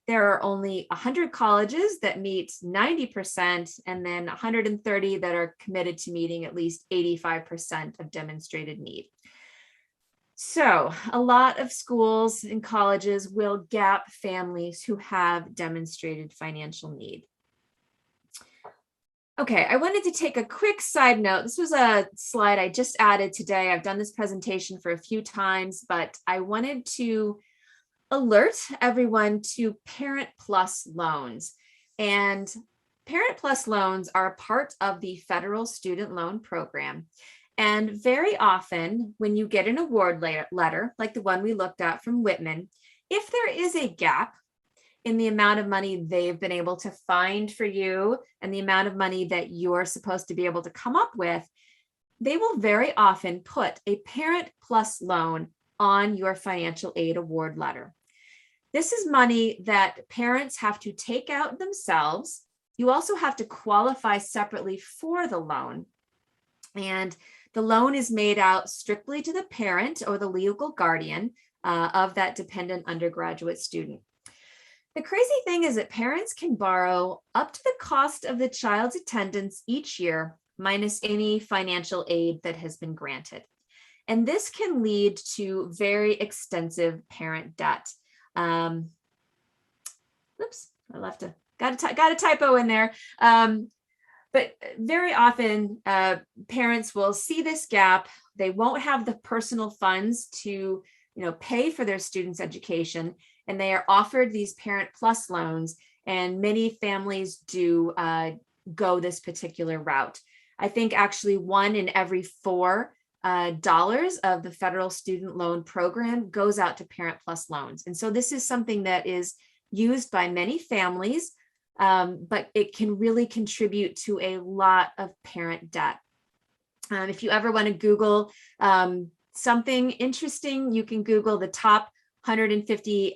There are only 100 colleges that meet 90%, and then 130 that are committed to meeting at least 85% of demonstrated need. So a lot of schools and colleges will gap families who have demonstrated financial need. Okay, I wanted to take a quick side note. This was a slide I just added today. I've done this presentation for a few times, but I wanted to alert everyone to Parent Plus loans. And Parent Plus loans are a part of the federal student loan program. And very often when you get an award letter, like the one we looked at from Whitman, if there is a gap in the amount of money they've been able to find for you and the amount of money that you're supposed to be able to come up with, they will very often put a Parent Plus loan on your financial aid award letter. This is money that parents have to take out themselves. You also have to qualify separately for the loan. And the loan is made out strictly to the parent or the legal guardian of that dependent undergraduate student. The crazy thing is that parents can borrow up to the cost of the child's attendance each year, minus any financial aid that has been granted. And this can lead to very extensive parent debt. Oops, got a typo in there. But very often parents will see this gap. They won't have the personal funds to, pay for their students' education, and they are offered these Parent Plus loans. And many families do go this particular route. I think actually 1 in every 4 dollars of the federal student loan program goes out to Parent Plus loans. And so this is something that is used by many families, but it can really contribute to a lot of parent debt. If you ever want to Google something interesting, you can Google the top 150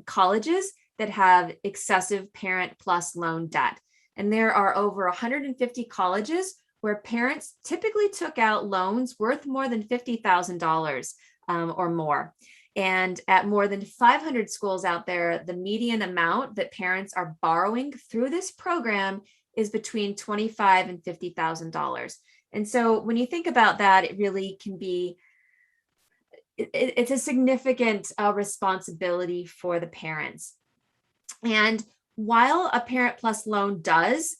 colleges that have excessive Parent Plus loan debt. And there are over 150 colleges where parents typically took out loans worth more than $50,000 or more. And at more than 500 schools out there, the median amount that parents are borrowing through this program is between $25,000 and $50,000. And so when you think about that, it really can be, it's a significant responsibility for the parents. And while a Parent Plus loan does,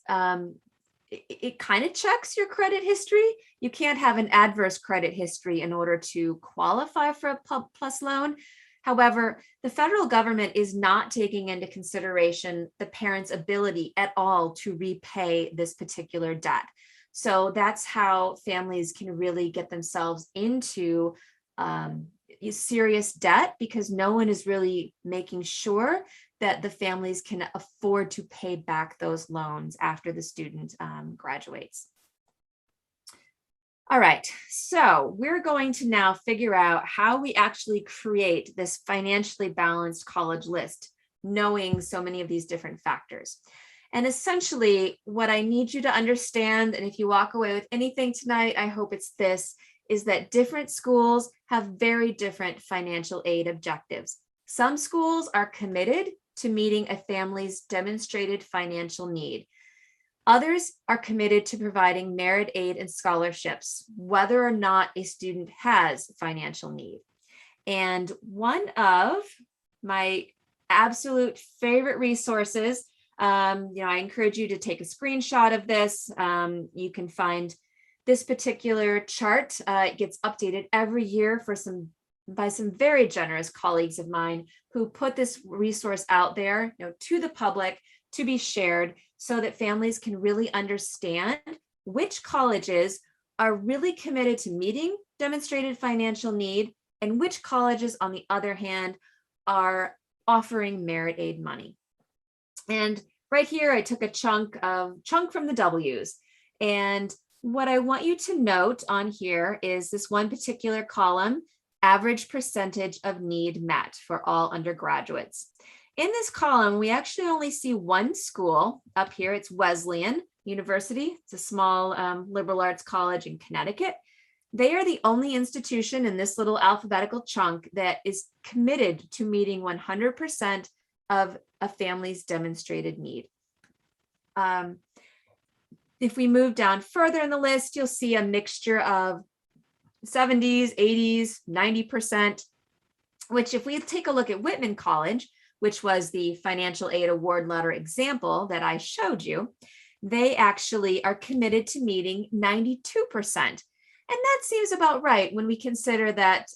it kind of checks your credit history. You can't have an adverse credit history in order to qualify for a Plus loan. However, the federal government is not taking into consideration the parent's ability at all to repay this particular debt. So that's how families can really get themselves into serious debt, because no one is really making sure that the families can afford to pay back those loans after the student graduates. All right, so we're going to now figure out how we actually create this financially balanced college list, knowing so many of these different factors. And essentially, what I need you to understand, and if you walk away with anything tonight, I hope it's this, is that different schools have very different financial aid objectives. Some schools are committed to meeting a family's demonstrated financial need. Others are committed to providing merit aid and scholarships, whether or not a student has financial need. And one of my absolute favorite resources, I encourage you to take a screenshot of this. You can find this particular chart. It gets updated every year by some very generous colleagues of mine who put this resource out there, to the public to be shared, so that families can really understand which colleges are really committed to meeting demonstrated financial need and which colleges, on the other hand, are offering merit aid money. And right here, I took a chunk from the W's. And what I want you to note on here is this one particular column, average percentage of need met for all undergraduates. In this column, we actually only see one school up here. It's Wesleyan University. It's a small liberal arts college in Connecticut. They are the only institution in this little alphabetical chunk that is committed to meeting 100% of a family's demonstrated need. If we move down further in the list, you'll see a mixture of 70s, 80s, 90%, which if we take a look at Whitman College, which was the financial aid award letter example that I showed you, they actually are committed to meeting 92%. And that seems about right when we consider that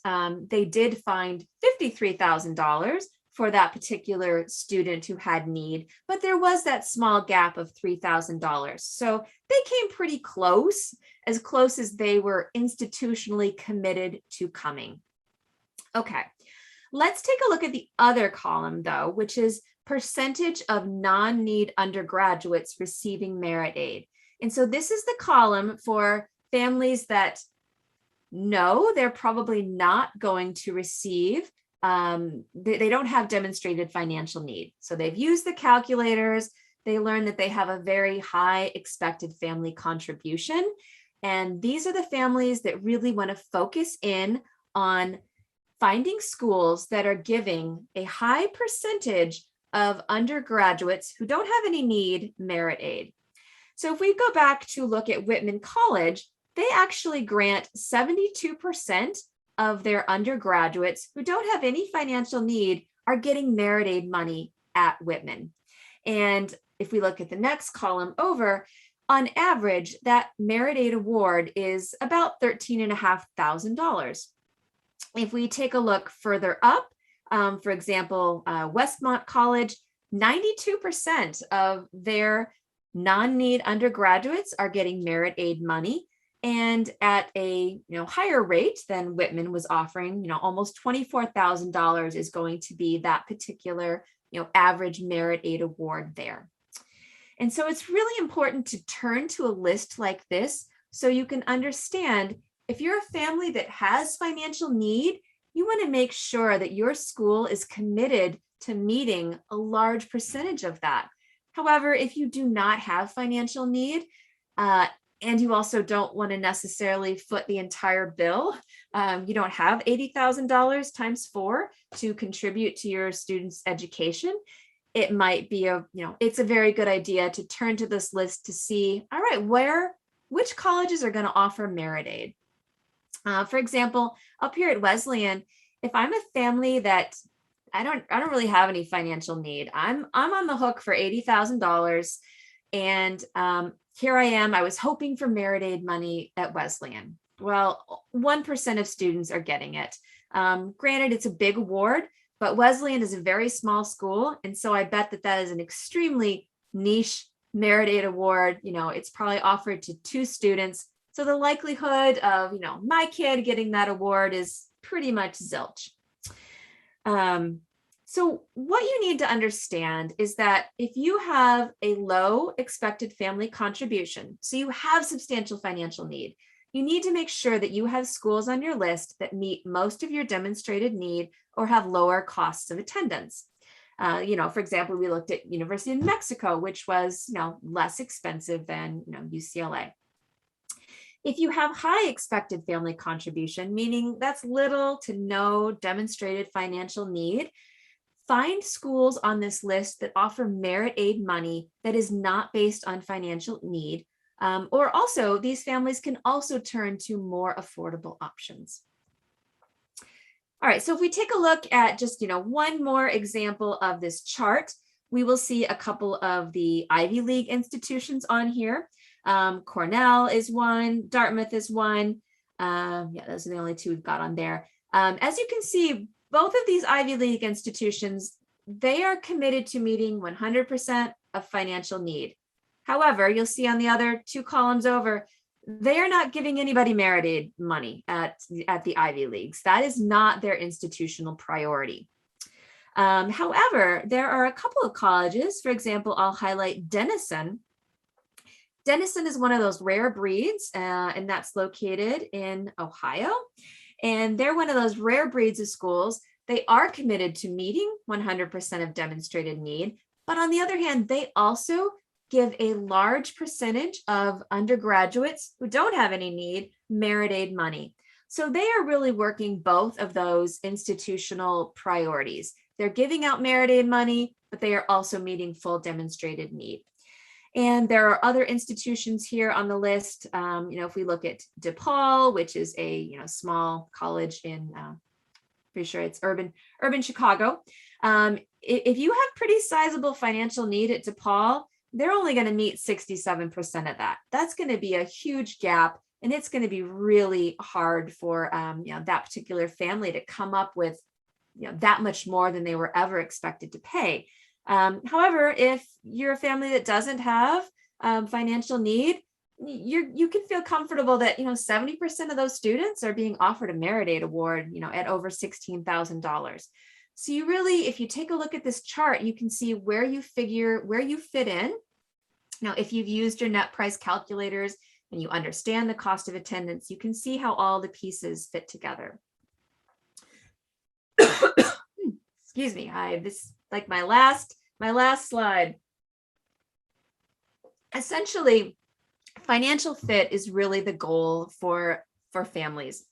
they did find $53,000 for that particular student who had need, but there was that small gap of $3,000. So they came pretty close as they were institutionally committed to coming. Okay, let's take a look at the other column though, which is percentage of non-need undergraduates receiving merit aid. And so this is the column for families that know they're probably not going to receive, they don't have demonstrated financial need. So they've used the calculators, they learn that they have a very high expected family contribution. And these are the families that really want to focus in on finding schools that are giving a high percentage of undergraduates who don't have any need merit aid. So if we go back to look at Whitman College, they actually grant 72% of their undergraduates who don't have any financial need are getting merit aid money at Whitman. And if we look at the next column over, on average, that merit aid award is about $13,500. If we take a look further up, for example, Westmont College, 92% of their non-need undergraduates are getting merit aid money, and at a higher rate than Whitman was offering. Almost $24,000 is going to be that particular average merit aid award there. And so it's really important to turn to a list like this so you can understand if you're a family that has financial need, you want to make sure that your school is committed to meeting a large percentage of that. However, if you do not have financial need, and you also don't want to necessarily foot the entire bill, you don't have $80,000 times 4 to contribute to your students' education, it might be it's a very good idea to turn to this list to see, all right, which colleges are going to offer merit aid? For example, up here at Wesleyan, if I'm a family that I don't really have any financial need, I'm on the hook for $80,000, and here I am. I was hoping for merit aid money at Wesleyan. Well, 1% of students are getting it. Granted, it's a big award, but Wesleyan is a very small school, and so I bet that is an extremely niche merit aid award. It's probably offered to 2 students. So the likelihood of, my kid getting that award is pretty much zilch. So what you need to understand is that if you have a low expected family contribution, so you have substantial financial need, you need to make sure that you have schools on your list that meet most of your demonstrated need or have lower costs of attendance. For example, we looked at University of New Mexico, which was, less expensive than, UCLA. If you have high expected family contribution, meaning that's little to no demonstrated financial need, find schools on this list that offer merit aid money that is not based on financial need. Or also, these families can also turn to more affordable options. All right, so if we take a look at just one more example of this chart, we will see a couple of the Ivy League institutions on here. Cornell is one, Dartmouth is one. Those are the only 2 we've got on there. As you can see, both of these Ivy League institutions, they are committed to meeting 100% of financial need. However, you'll see on the other 2 columns over, they are not giving anybody merit aid money at the Ivy Leagues. That is not their institutional priority. However, there are a couple of colleges. For example, I'll highlight Denison. Denison is one of those rare breeds, and that's located in Ohio. And they're one of those rare breeds of schools. They are committed to meeting 100% of demonstrated need, but on the other hand, they also give a large percentage of undergraduates who don't have any need merit aid money. So they are really working both of those institutional priorities. They're giving out merit aid money, but they are also meeting full demonstrated need. And there are other institutions here on the list. If we look at DePaul, which is a small college in, pretty sure it's urban Chicago. If you have pretty sizable financial need at DePaul, they're only going to meet 67% of that. That's going to be a huge gap, and it's going to be really hard for that particular family to come up with that much more than they were ever expected to pay. However, if you're a family that doesn't have financial need, you can feel comfortable that 70% of those students are being offered a Merit Aid award at over $16,000. So you really, if you take a look at this chart, you can see where you fit in. Now, if you've used your net price calculators and you understand the cost of attendance, you can see how all the pieces fit together. Excuse me, this like my last slide. Essentially, financial fit is really the goal for families.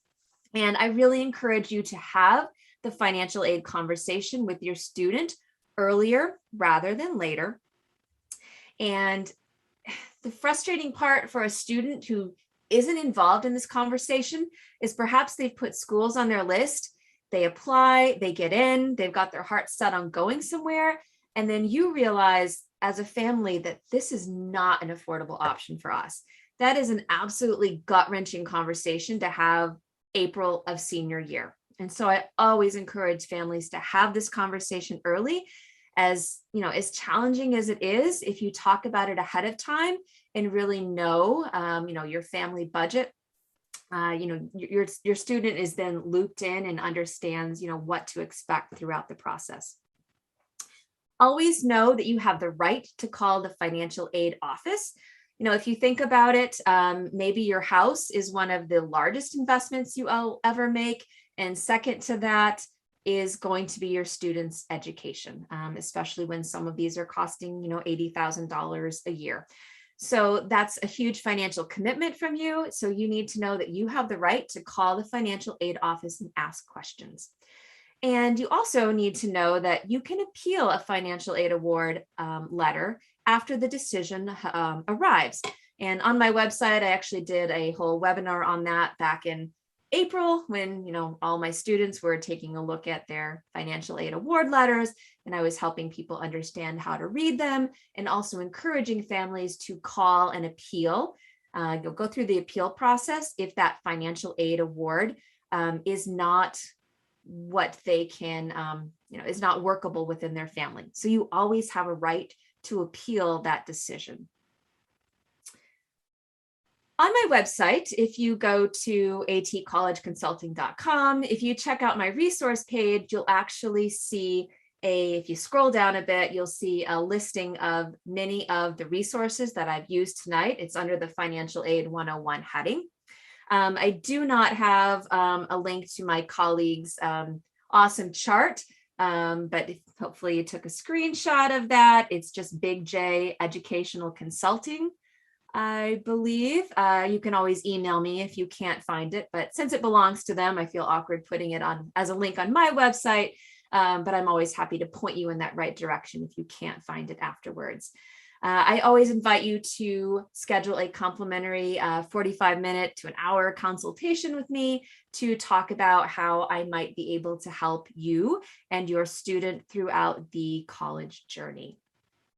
And I really encourage you to have the financial aid conversation with your student earlier rather than later. And the frustrating part for a student who isn't involved in this conversation is perhaps they've put schools on their list, they apply, they get in, they've got their heart set on going somewhere, and then you realize as a family that this is not an affordable option for us. That is an absolutely gut-wrenching conversation to have April of senior year. And so I always encourage families to have this conversation early. As as challenging as it is, if you talk about it ahead of time and really know, your family budget, your student is then looped in and understands, what to expect throughout the process. Always know that you have the right to call the financial aid office. If you think about it, maybe your house is one of the largest investments you'll ever make. And second to that is going to be your student's education, especially when some of these are costing, $80,000 a year. So that's a huge financial commitment from you. So you need to know that you have the right to call the financial aid office and ask questions. And you also need to know that you can appeal a financial aid award letter after the decision arrives. And on my website, I actually did a whole webinar on that back in April when, all my students were taking a look at their financial aid award letters, and I was helping people understand how to read them and also encouraging families to call and appeal. You'll go through the appeal process if that financial aid award is not what they can, is not workable within their family. So you always have a right to appeal that decision. On my website, if you go to atcollegeconsulting.com, if you check out my resource page, you'll actually see if you scroll down a bit, you'll see a listing of many of the resources that I've used tonight. It's under the Financial Aid 101 heading. I do not have a link to my colleague's awesome chart, but hopefully you took a screenshot of that. It's just Big J Educational Consulting, I believe. You can always email me if you can't find it, but since it belongs to them, I feel awkward putting it on as a link on my website, but I'm always happy to point you in that right direction if you can't find it afterwards. I always invite you to schedule a complimentary 45-minute to an hour consultation with me to talk about how I might be able to help you and your student throughout the college journey.